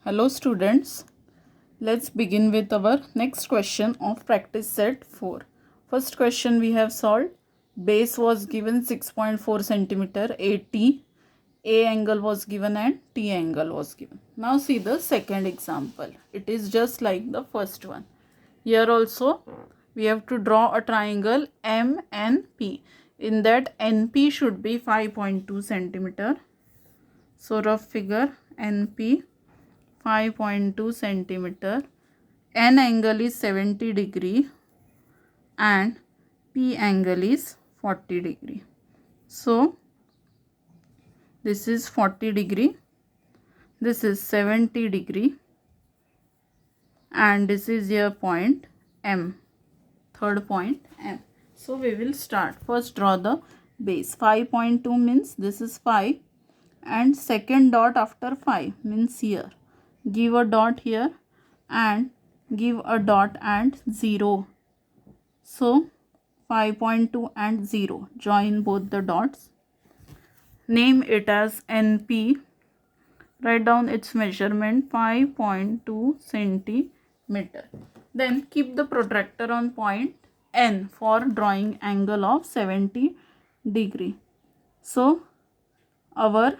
Hello students, let's begin with our next question of practice set 4. First question we have solved. Base was given 6.4 centimeter, A angle was given and T angle was given. Now see the second example. It is just like the first one. Here also we have to draw a triangle MNP. In that NP should be 5.2 centimeter. So rough figure NP 5.2 centimeter, N angle is 70 degree and P angle is 40 degree. So this is 40 degree, this is 70 degree and this is your point M, third point M. So we will start. First draw the base. 5.2 means this is 5 and second dot after 5 means here. Give a dot here and give a dot and 0. So 5.2 and 0. Join both the dots. Name it as NP. Write down its measurement 5.2 centimeter. Then keep the protractor on point N for drawing angle of 70 degree. So our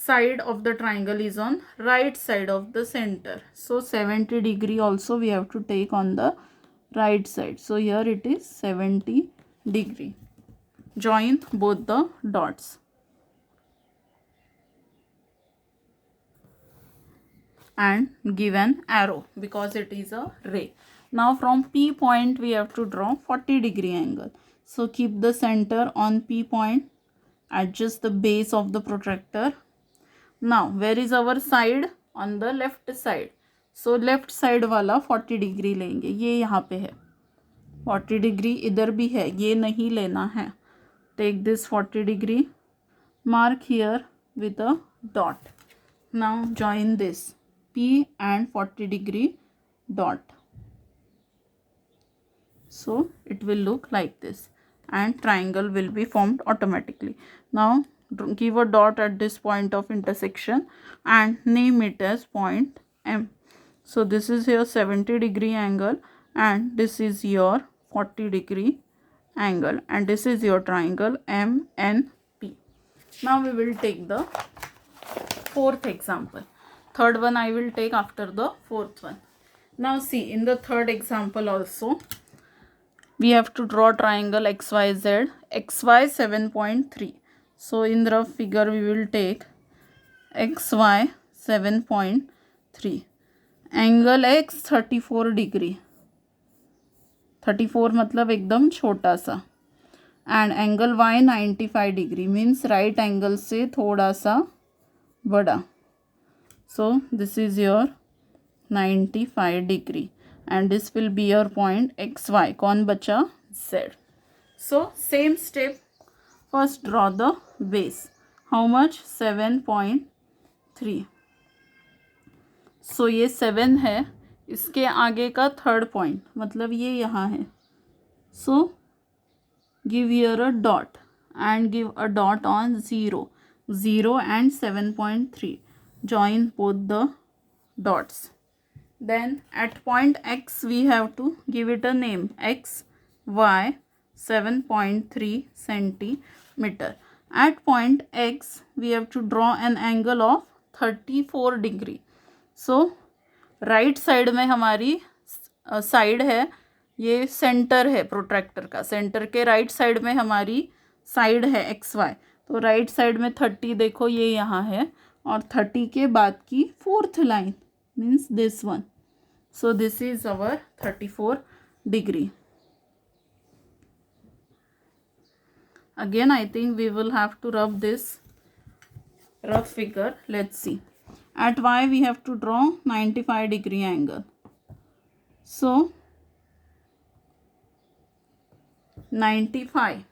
side of the triangle is on right side of the center. So 70 degree also we have to take on the right side. So here it is 70 degree. Join both the dots. And give an arrow because it is a ray. Now from P point we have to draw 40 degree angle. So keep the center on P point. Adjust the base of the protractor. Now where is our side? On the left side. So left side वाला 40 degree लेंगे. ये यहाँ पे है 40 degree, इधर भी है, ये नहीं लेना है. Take this 40 degree. Mark here with a dot. Now join this P and 40 degree dot. So it will look like this and triangle will be formed automatically. Now give a dot at this point of intersection and name it as point M. So this is your 70 degree angle and this is your 40 degree angle and this is your triangle MNP. Now we will take the fourth example. Third one I will take after the fourth one. Now see, in the third example also we have to draw triangle XYZ, XY 7.3. So in the rough figure we will take XY 7.3. Angle X 34 degree. 34 मतलब एकदम छोटा सा. And angle Y 95 degree means right angle से थोड़ा सा बड़ा. So this is your 95 degree. And this will be your point XY. कौन बचा? Z. So same step. First draw the base. How much? 7.3. So ये 7 है. इसके आगे का थर्ड पॉइंट मतलब ये यहाँ है. So give here a dot and give a dot on 0. 0 and 7.3. Join both the dots. Then at point X we have to give it a name. X, Y 7.3 centimeter. At point X we have to draw an angle of 34 degree. So right side में हमारी side है, ये centre है protractor का. Centre के right side में हमारी side है XY. तो राइट साइड में 30 देखो ये यहाँ है और 30 के बाद की fourth line means this one. So this is our 34 degree. Again I think we will have to rub this rough figure. Let's see. At Y we have to draw 95 degree angle. So 95,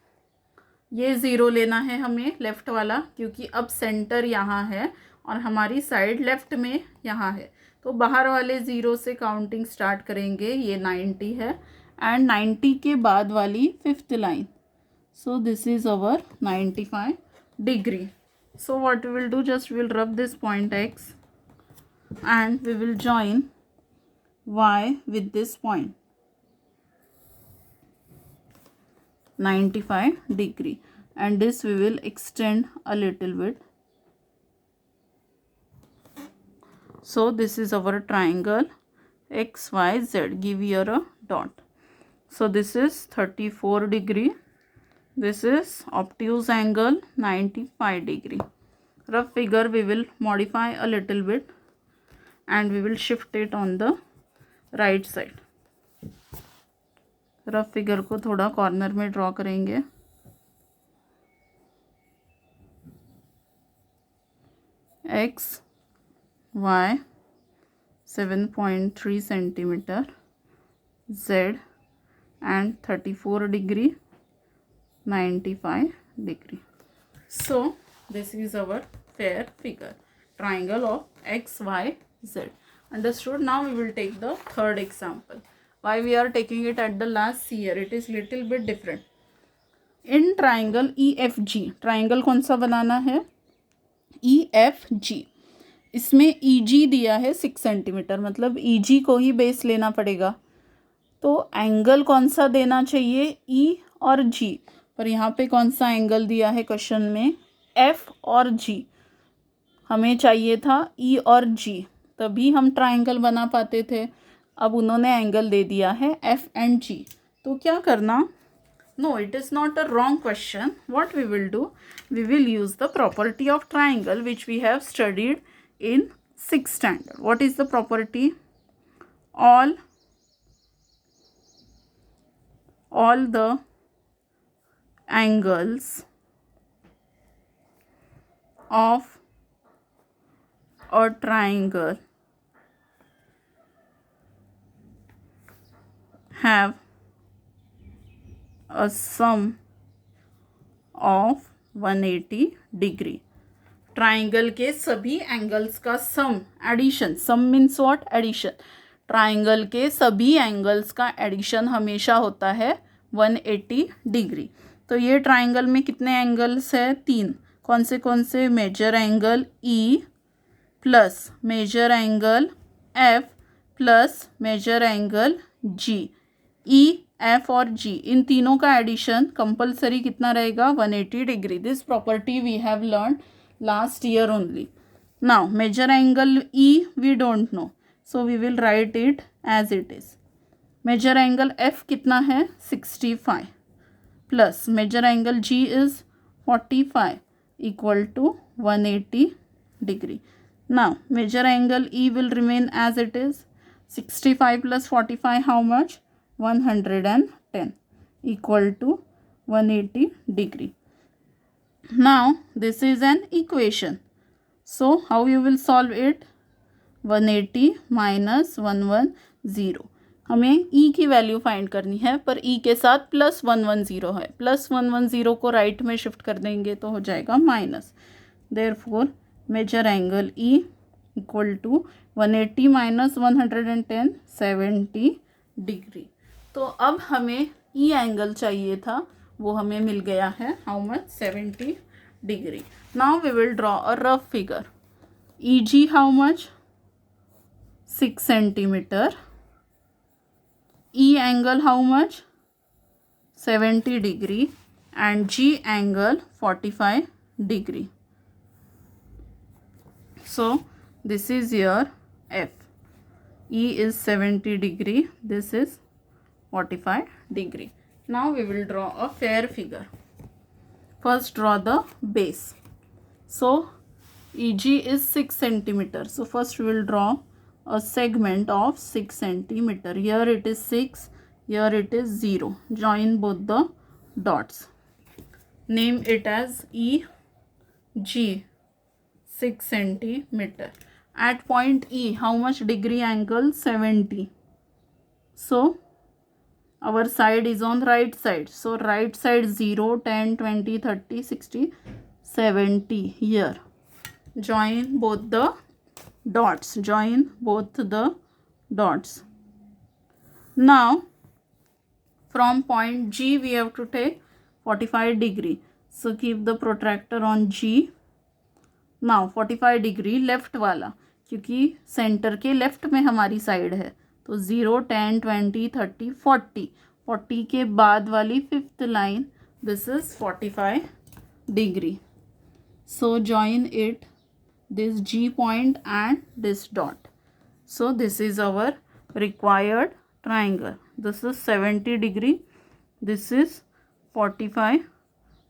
ये 0 लेना है हमें left वाला क्योंकि अब centre यहाँ है और हमारी साइड लेफ्ट में यहाँ है. तो बाहर वाले 0 से काउंटिंग स्टार्ट करेंगे. ये 90 है एंड 90 के बाद वाली fifth line. So this is our 95 degree. So what we will do, just we will rub this point X and we will join y with this point 95 degree, and this we will extend a little bit. So this is our triangle XYZ. Give here a dot. So this is 34 degree. This is obtuse angle 95 degree. Rough figure we will modify a little bit and we will shift it on the right side. Rough figure को थोड़ा corner में draw करेंगे. X Y 7.3 centimeter, Z and 34 degree 95 degree. So this is our fair figure, triangle of X Y Z. Understood? Now we will take the third example. Why we are taking it at the last year? It is little bit different. In triangle EFG, triangle कौन सा बनाना है? EFG. इसमें EG दिया है 6 centimetre, मतलब EG को ही base लेना पड़ेगा. तो एंगल कौन सा देना चाहिए? E और G. पर यहाँ पे कौन सा एंगल दिया है क्वेश्चन में? F और G. हमें चाहिए था E और G, तभी हम ट्राइंगल बना पाते थे. अब उन्होंने एंगल दे दिया है F एंड G. तो क्या करना? No, it is not a wrong question. What we will do? We will use the property of triangle which we have studied in 6th standard. What is the property? All the angles of a triangle have a sum of 180 degree. Triangle के सभी angles का sum, addition. Sum means what? Addition. Triangle के सभी angles का addition हमेशा होता है 180 degree. तो ये ट्राइंगल में कितने एंगल्स है? 3. कौन से? Major angle E plus major angle F plus major angle G. E, F और G, इन तीनों का एडिशन कंपल्सरी कितना रहेगा? 180 डिग्री. This property we have learn last year only. Now measure angle E we don't know, so we will write it as it is. Measure angle F कितना है? 65 plus measure angle G is 45 equal to 180 degree. Now measure angle E will remain as it is. 65 plus 45 how much? 110 equal to 180 degree. Now this is an equation. So how you will solve it? 180 minus 110. हमें E की value find करनी है, पर E के साथ plus 110 है. Plus 110 को right में शिफ्ट कर देंगे तो हो जाएगा minus. Therefore major angle E equal to 180 minus 110, 70 degree. तो अब हमें E एंगल चाहिए था, वो हमें मिल गया है. How much? 70 डिग्री. Now we will draw a rough figure. EG how much? 6 centimetre. E angle how much? 70 degree and G angle 45 degree. So this is your F. E is 70 degree. This is 45 degree. Now we will draw a fair figure. First draw the base. So EG is 6 centimeter. So first we will draw a segment of 6 centimeter. Here it is 6, here it is 0. Join both the dots. Name it as EG, 6 centimeter. At point E, how much degree angle? 70. So our side is on right side. So right side 0, 10, 20, 30, 60, 70 here. Join both the dots. Join both the dots. Now from point G we have to take 45 degree. So keep the protractor on G. Now 45 degree left वाला. क्योंकि centre के left में हमारी side है, तो 0, 10, 20, 30, 40, 40 के बाद वाली fifth line, this is 45 degree. So join it, this G point and this dot. So this is our required triangle. This is 70 degree, this is 45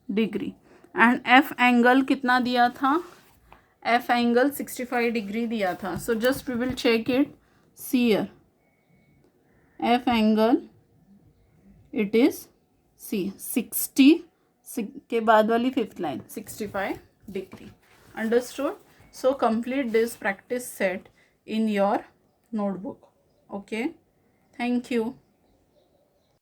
degree. And F angle कितना दिया था? F angle 65 degree दिया था. So just we will check it. See here, F angle, it is, see, 60 के बाद वाली fifth line 65 degree. Understood? So complete this practice set in your notebook. Okay, thank you.